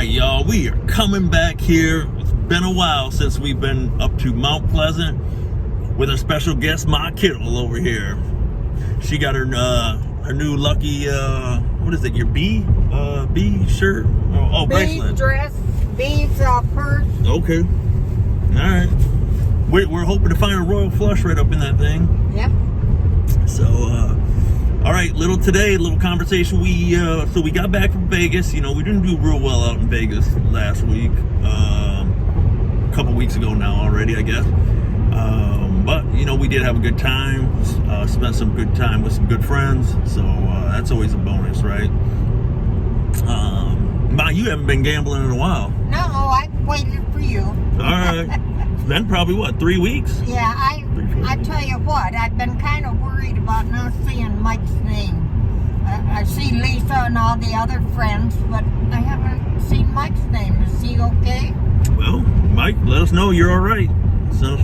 right, y'all, we are coming back here. It's been a while since we've been up to Mount Pleasant with our special guest, Ma Kittle over here. She got her new lucky, what is it, your B shirt? Oh, bracelet. B dress, B's purse. Okay. All right. We're hoping to find a royal flush right up in that thing. Yep. So, all right, little conversation. So we got back from Vegas. You know, we didn't do real well out in Vegas last week. A couple weeks ago now already, I guess. But, you know, we did have a good time. Spent some good time with some good friends. So that's always a bonus, right? Ma, you haven't been gambling in a while. No, I waited for you. All right. Then probably, what, 3 weeks? Yeah, I tell you what, I've been kind of worried about not seeing Mike's name. I see Lisa and all the other friends, but I haven't seen Mike's name. Is he okay? Well, Mike, let us know you're all right. Send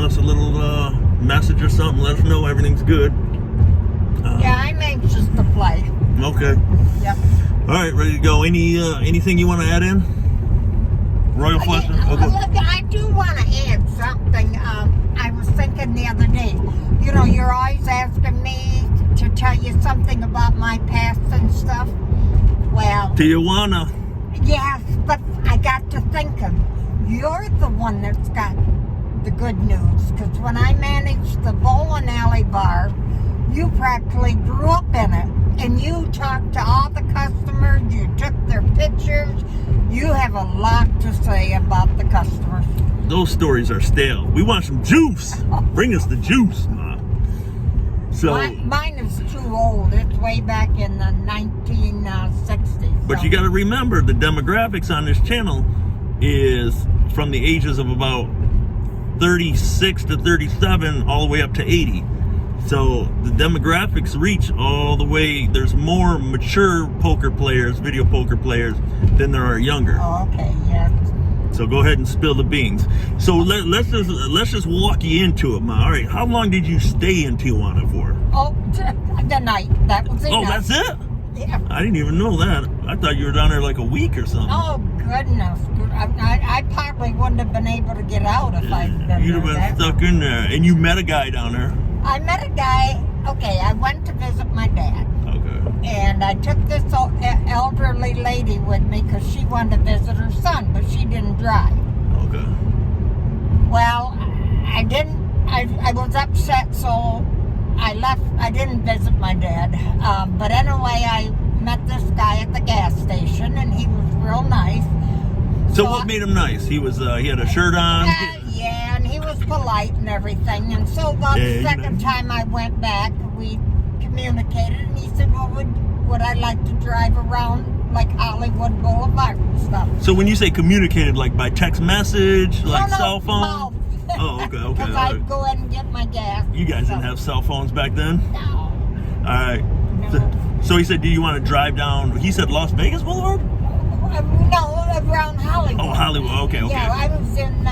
us a little message or something. Let us know everything's good. Yeah, I'm anxious to play. Okay. Yep. All right, ready to go. Anything you want to add in? Royal flush? Okay. I do want to add something. I was thinking the other day, you know, you're always asking me to tell you something about my past and stuff. Well, Tijuana. yes, but I got to thinking, you're the one that's got the good news. Because when I managed the bowling alley bar, you practically grew up in it. And you talked to all the customers, you took their pictures. You have a lot to say about the customers. Those stories are stale. We want some juice. Bring us the juice, Ma. So, mine is too old. It's way back in the 1960s. but you got to remember, the demographics on this channel is from the ages of about 36 to 37 all the way up to 80. So the demographics reach all the way. There's more mature poker players, video poker players, than there are younger. Oh, okay, yes. So go ahead and spill the beans. So let's just walk you into it, Ma. All right, how long did you stay in Tijuana for? Oh, the night. That was it. Oh, that's it? Yeah. I didn't even know that. I thought you were down there like a week or something. Oh, goodness. I probably wouldn't have been able to get out if I'd been You'd have been stuck in there. And you met a guy down there. I met a guy. Okay, I went to visit my dad. Okay. And I took this elderly lady with me because she wanted to visit her son, but she didn't drive. Okay. Well, I was upset, so I left. I didn't visit my dad. But anyway, I met this guy at the gas station, and he was real nice. So what made him nice? He had a shirt on? Yeah, and he was polite and everything. And so about the second time I went back, we communicated, and he said, well, would I like to drive around like Hollywood Boulevard and stuff? So when you say communicated, like by text message, like cell phone? Mouth. Oh, okay. Because I'd go in and get my gas. You guys didn't have cell phones back then? No. All right. No. So he said, do you want to drive down, he said Las Vegas Boulevard? No, around Hollywood. Oh, Hollywood. Okay. Yeah, I was in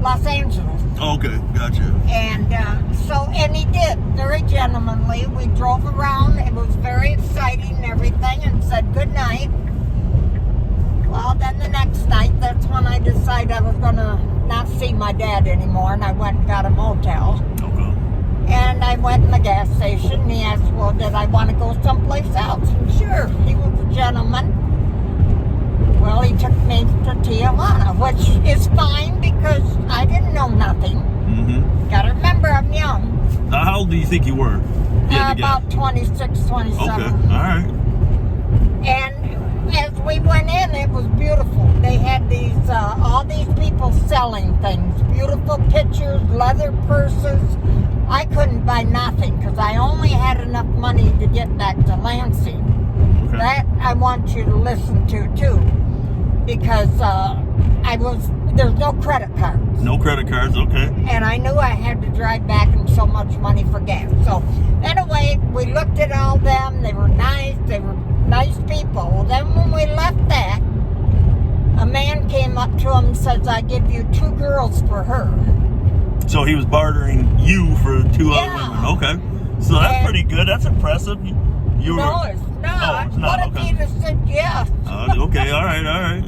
Los Angeles. Okay, gotcha. And and he did, very gentlemanly. We drove around. It was very exciting and everything, and said good night. Well, then the next night, that's when I decided I was going to not see my dad anymore, and I went and got a motel. Okay. And I went in the gas station, and he asked, well, did I want to go someplace else? And sure, he was a gentleman. Well, he took me to Tijuana, which is fine because I didn't know nothing. Mm-hmm. Gotta remember, I'm young. How old do you think you were? About 26, 27. Okay, all right. And as we went in, it was beautiful. They had these, all these people selling things. Beautiful pictures, leather purses. I couldn't buy nothing because I only had enough money to get back to Lansing. Okay. That I want you to listen to, too. Because there's no credit cards. No credit cards, okay. And I knew I had to drive back and so much money for gas. So anyway, we looked at all them. They were nice. They were nice people. Well, then when we left that, a man came up to him and says, I give you 2 girls for her. So he was bartering you for 2 other women. Okay. So that's pretty good. That's impressive. No, it's not. Oh, it's not. What if he just said yes? Okay, all right.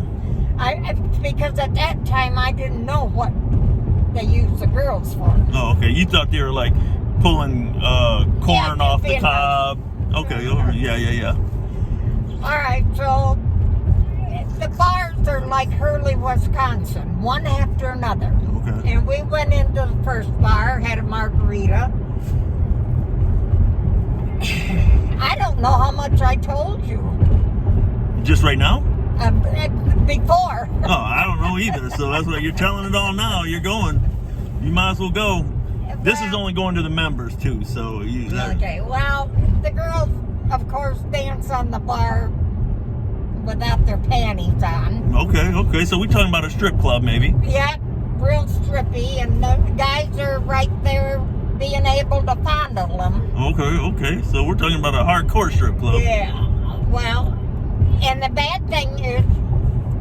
Because at that time I didn't know what they used the girls for. Oh, okay. You thought they were like pulling corn off the cob. Okay, yeah. All right, so the bars are like Hurley, Wisconsin, one after another. Okay. And we went into the first bar, had a margarita. I don't know how much I told you. Just right now? Before. Oh, I don't know either. So that's what you're telling it all now. You're going. You might as well go. This is only going to the members too. So okay. Well, the girls, of course, dance on the bar without their panties on. Okay. So we're talking about a strip club, maybe. Yeah, real strippy, and the guys are right there being able to fondle them. Okay. So we're talking about a hardcore strip club. Yeah. Well, and the bad thing is,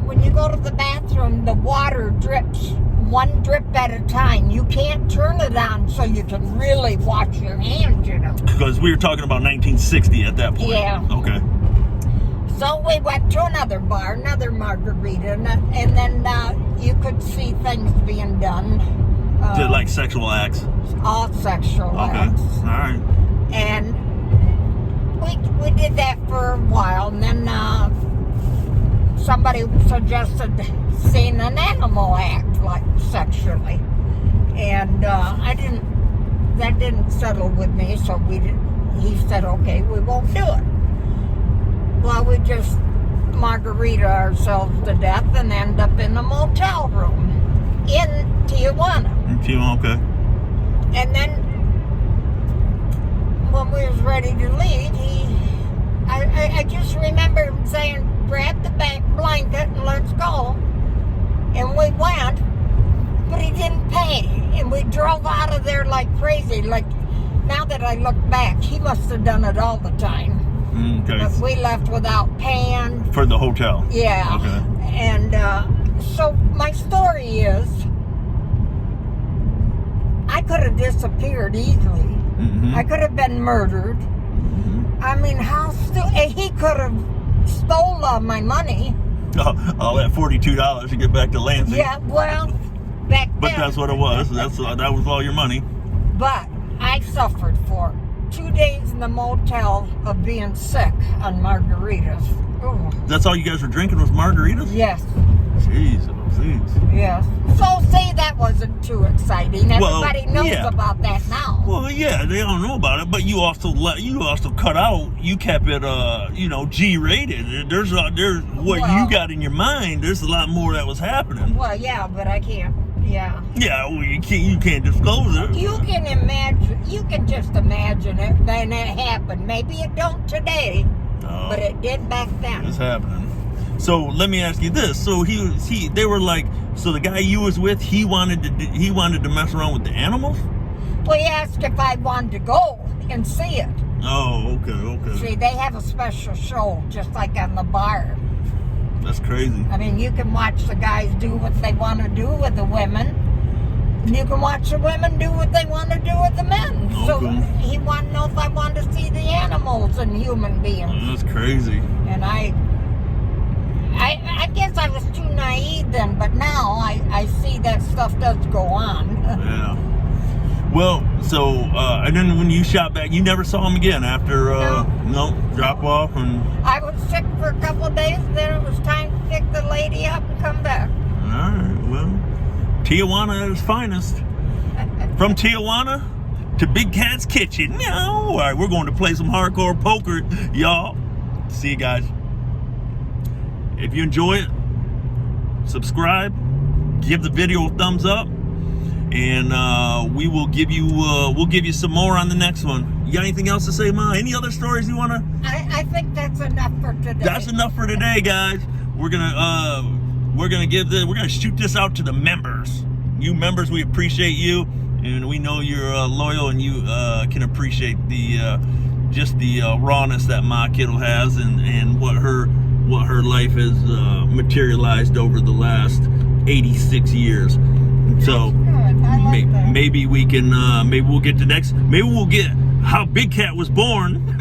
when you go to the bathroom, the water drips one drip at a time. You can't turn it on so you can really wash your hands, you know. Because we were talking about 1960 at that point. Yeah. Okay. So we went to another bar, another margarita, and then you could see things being done. Did like sexual acts? All sexual acts. All right. And we did that for a while, and then somebody suggested seeing an animal act, like sexually. And that didn't settle with me, so he said, okay, we won't do it. Well, we just margarita ourselves to death and end up in a motel room in Tijuana. Okay. And then when we was ready to leave, I just remember him saying, grab the back blanket and let's go. And we went, but he didn't pay. And we drove out of there like crazy. Like, now that I look back, he must have done it all the time. Okay. But we left without paying. For the hotel? Yeah. Okay. And so my story is, I could have disappeared easily. Mm-hmm. I could have been murdered. Mm-hmm. I mean, he could have stole all my money. All that $42 to get back to Lansing. Yeah, well, back then. But that's what it was. That was all your money. But I suffered for 2 days in the motel of being sick on margaritas. Ooh. That's all you guys were drinking was margaritas? Yes. Jeez. Yes. So say that wasn't too exciting. Everybody knows about that now. Well, yeah, they don't know about it, but you also cut out. You kept it, G-rated. There's what you got in your mind. There's a lot more that was happening. Well, yeah, but I can't. Yeah. Yeah, well, you can't disclose it. You can imagine. You can just imagine it. Then it happened. Maybe it don't today, but it did back then. It's happening. So let me ask you this: so they were like, so the guy you was with, he wanted to mess around with the animals? Well, he asked if I wanted to go and see it. Oh, okay. See, they have a special show, just like on the bar. That's crazy. I mean, you can watch the guys do what they want to do with the women. And you can watch the women do what they want to do with the men. Okay. So he wanted to know if I wanted to see the animals and human beings. That's crazy. And I guess I was too naive then, but now I see that stuff does go on. Yeah. Well, so, and then when you shot back, you never saw him again after, drop off and... I was sick for a couple of days, then it was time to pick the lady up and come back. All right, well, Tijuana at its finest. From Tijuana to Bigkat's kitchen. All right, we're going to play some hardcore poker, y'all. See you guys. If you enjoy it, subscribe, give the video a thumbs up, and we will give you some more on the next one. You got anything else to say, Ma? Any other stories you wanna? I think that's enough for today. That's enough for today, guys. We're gonna shoot this out to the members. You members, we appreciate you, and we know you're loyal, and you can appreciate the rawness that Ma Kittle has, and what her life has materialized over the last 86 years. So maybe we can maybe we'll get how Bigkat was born.